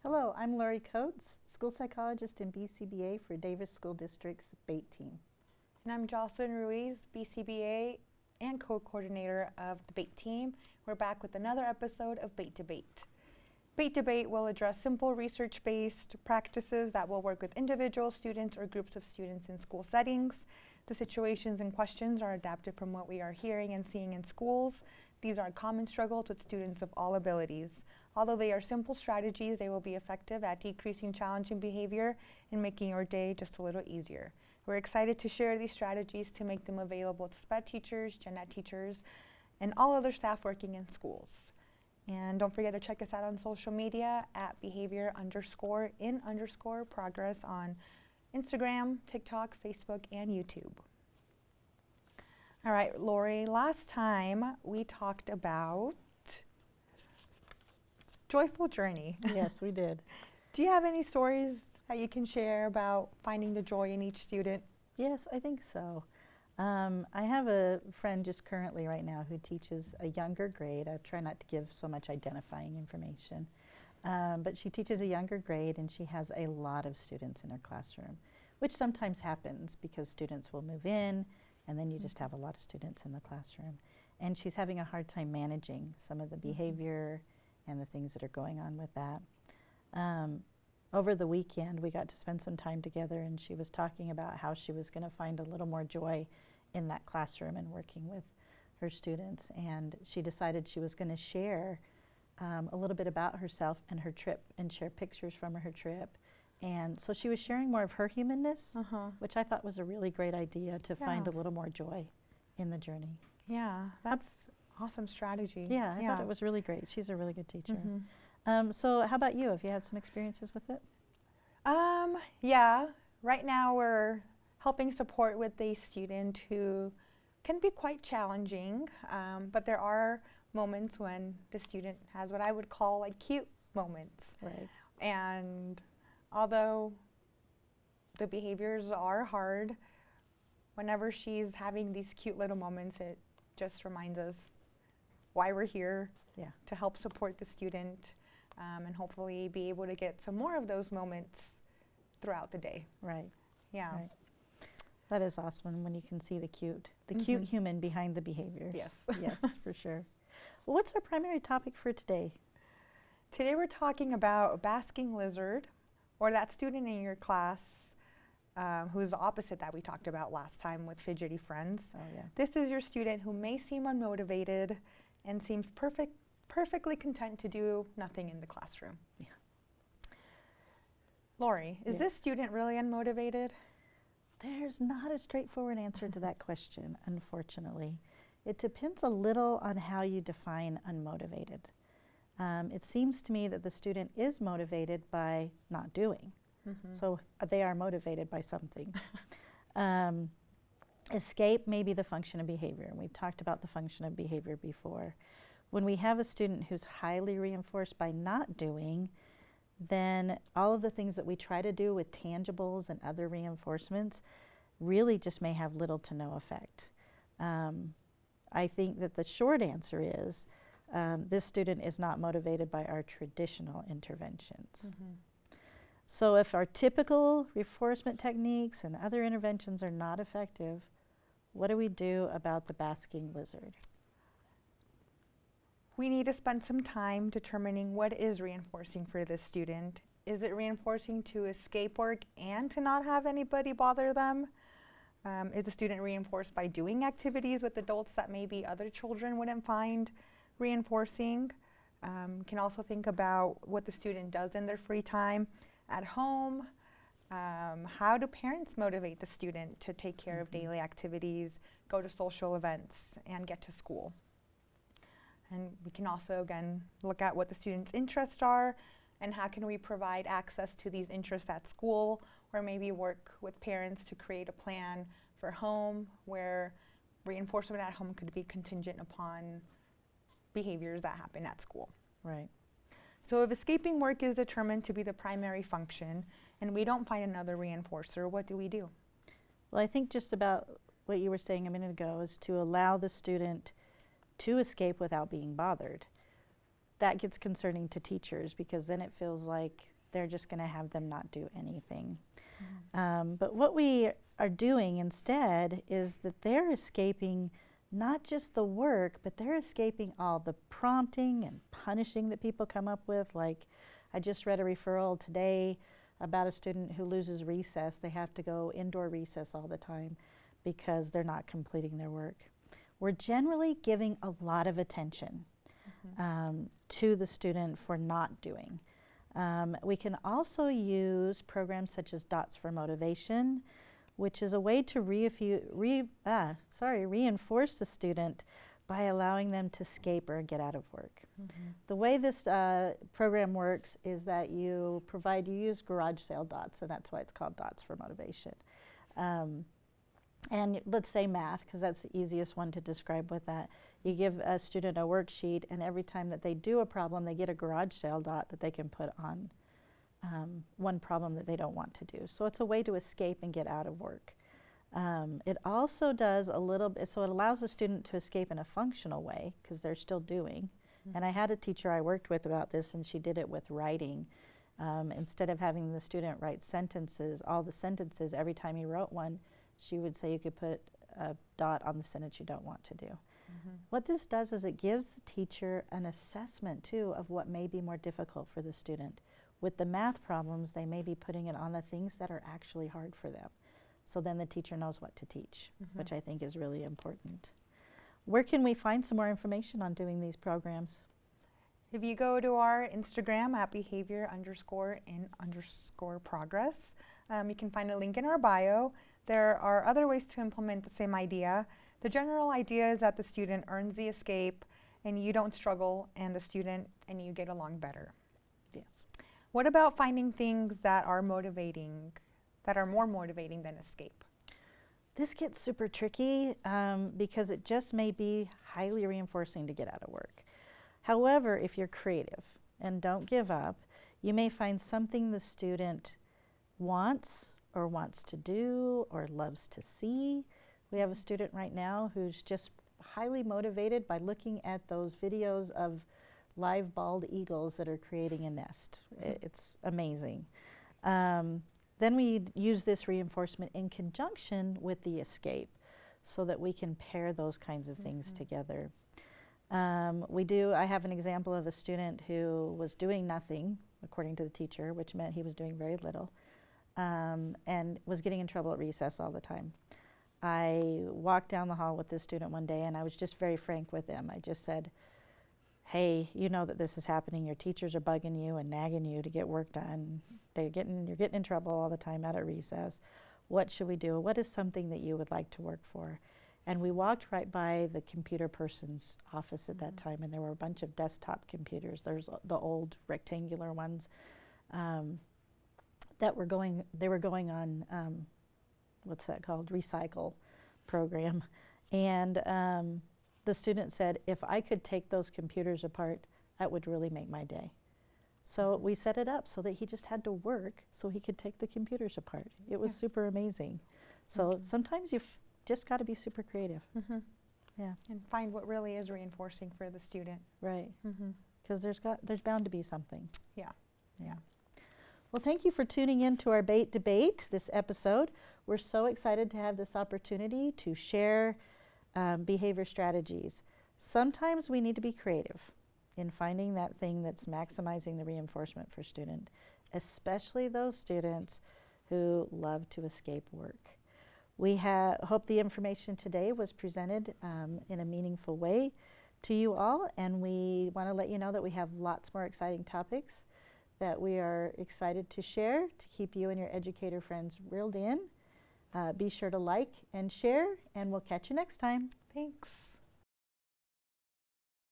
Hello, I'm Lorie Coates, school psychologist in BCBA for Davis School District's BATE team. And I'm Joceline Ruiz, BCBA and co-coordinator of the BATE team. We're back with another episode of BATE Debate. BATE Debate will address simple research-based practices that will work with individual students or groups of students in school settings. The situations and questions are adapted from what we are hearing and seeing in schools. These are common struggles with students of all abilities. Although they are simple strategies, they will be effective at decreasing challenging behavior and making your day just a little easier. We're excited to share these strategies to make them available to SPED teachers, gen ed teachers, and all other staff working in schools. And don't forget to check us out on social media at behavior_in_progress on Instagram, TikTok, Facebook, and YouTube. All right, Lorie, last time we talked about joyful journey. Yes, we did. Do you have any stories that you can share about finding the joy in each student? Yes, I think so. I have a friend just currently right now who teaches a younger grade. I try not to give so much identifying information. But she teaches a younger grade and she has a lot of students in her classroom, which sometimes happens because students will move in and then you just have a lot of students in the classroom. And she's having a hard time managing some of the behavior and the things that are going on with that. Over the weekend, we got to spend some time together and she was talking about how she was going to find a little more joy in that classroom and working with her students. And she decided she was going to share a little bit about herself and her trip and share pictures from her trip. And so she was sharing more of her humanness, which I thought was a really great idea to find a little more joy in the journey. Yeah, that's awesome strategy. Yeah, I thought it was really great. She's a really good teacher. So how about you? Have you had some experiences with it? Yeah, right now we're helping support with a student who can be quite challenging, but there are moments when the student has what I would call like cute moments. Right. And although the behaviors are hard, whenever she's having these cute little moments, it just reminds us why we're here, to help support the student and hopefully be able to get some more of those moments throughout the day. Right. Yeah. Right. That is awesome when you can see the cute human behind the behaviors. Yes. Yes, for sure. Well, what's our primary topic for today? Today we're talking about a basking lizard, or that student in your class who's the opposite that we talked about last time with fidgety friends. Oh, yeah. This is your student who may seem unmotivated and seems perfectly content to do nothing in the classroom. Yeah. Lorie, is this student really unmotivated? There's not a straightforward answer to that question, unfortunately. It depends a little on how you define unmotivated. It seems to me that the student is motivated by not doing. So they are motivated by something. Escape may be the function of behavior, and we've talked about the function of behavior before. When we have a student who's highly reinforced by not doing, then all of the things that we try to do with tangibles and other reinforcements really just may have little to no effect. I think that the short answer is this student is not motivated by our traditional interventions. So if our typical reinforcement techniques and other interventions are not effective, what do we do about the basking lizard? We need to spend some time determining what is reinforcing for this student. Is it reinforcing to escape work and to not have anybody bother them? Is the student reinforced by doing activities with adults that maybe other children wouldn't find reinforcing? Can also think about what the student does in their free time at home. How do parents motivate the student to take care of daily activities, go to social events, and get to school? And we can also, again, look at what the student's interests are and how can we provide access to these interests at school, or maybe work with parents to create a plan for home where reinforcement at home could be contingent upon behaviors that happen at school. Right. So if escaping work is determined to be the primary function and we don't find another reinforcer, what do we do? Well, I think just about what you were saying a minute ago is to allow the student to escape without being bothered. that gets concerning to teachers, because then it feels like they're just going to have them not do anything. But what we are doing instead is that they're escaping not just the work, but they're escaping all the prompting and punishing that people come up with. Like, I just read a referral today about a student who loses recess. They have to go indoor recess all the time because they're not completing their work. We're generally giving a lot of attention to the student for not doing. We can also use programs such as Dots for Motivation, which is a way to reinforce the student by allowing them to escape or get out of work. The way this program works is that you use garage sale dots, and that's why it's called Dots for Motivation. And let's say math, because that's the easiest one to describe with that. You give a student a worksheet, and every time that they do a problem, they get a garage sale dot that they can put on one problem that they don't want to do. So it's a way to escape and get out of work. It also does a little bit, so it allows the student to escape in a functional way, because they're still doing. And I had a teacher I worked with about this, and she did it with writing. Instead of having the student write sentences, all the sentences, every time he wrote one, she would say you could put a dot on the sentence you don't want to do. What this does is it gives the teacher an assessment too of what may be more difficult for the student. With the math problems, they may be putting it on the things that are actually hard for them. So then the teacher knows what to teach, which I think is really important. Where can we find some more information on doing these programs? If you go to our Instagram at behavior_in_progress, you can find a link in our bio. There are other ways to implement the same idea. The general idea is that the student earns the escape and you don't struggle, and the student and you get along better. Yes. What about finding things that are motivating, that are more motivating than escape? This gets super tricky because it just may be highly reinforcing to get out of work. However, if you're creative and don't give up, you may find something the student wants to do or loves to see. We have a student right now who's just highly motivated by looking at those videos of live bald eagles that are creating a nest. It's amazing. Then we use this reinforcement in conjunction with the escape so that we can pair those kinds of things together. I have an example of a student who was doing nothing, according to the teacher, which meant he was doing very little, and was getting in trouble at recess all the time. I walked down the hall with this student one day, and I was just very frank with him. I just said, hey, you know that this is happening. Your teachers are bugging you and nagging you to get work done. You're getting in trouble all the time out at recess. What should we do? What is something that you would like to work for? And we walked right by the computer person's office at that time, and there were a bunch of desktop computers. There's the old rectangular ones that were going on, what's that called? Recycle program. And the student said, if I could take those computers apart, that would really make my day. So we set it up so that he just had to work so he could take the computers apart. It was super amazing. So sometimes you've just got to be super creative. Yeah. And find what really is reinforcing for the student. Right. Because there's bound to be something. Yeah. Yeah. Well, thank you for tuning in to our BATE Debate, this episode. We're so excited to have this opportunity to share behavior strategies. Sometimes we need to be creative in finding that thing that's maximizing the reinforcement for student, especially those students who love to escape work. We hope the information today was presented in a meaningful way to you all, and we want to let you know that we have lots more exciting topics that we are excited to share to keep you and your educator friends reeled in. Be sure to like and share, and we'll catch you next time. Thanks.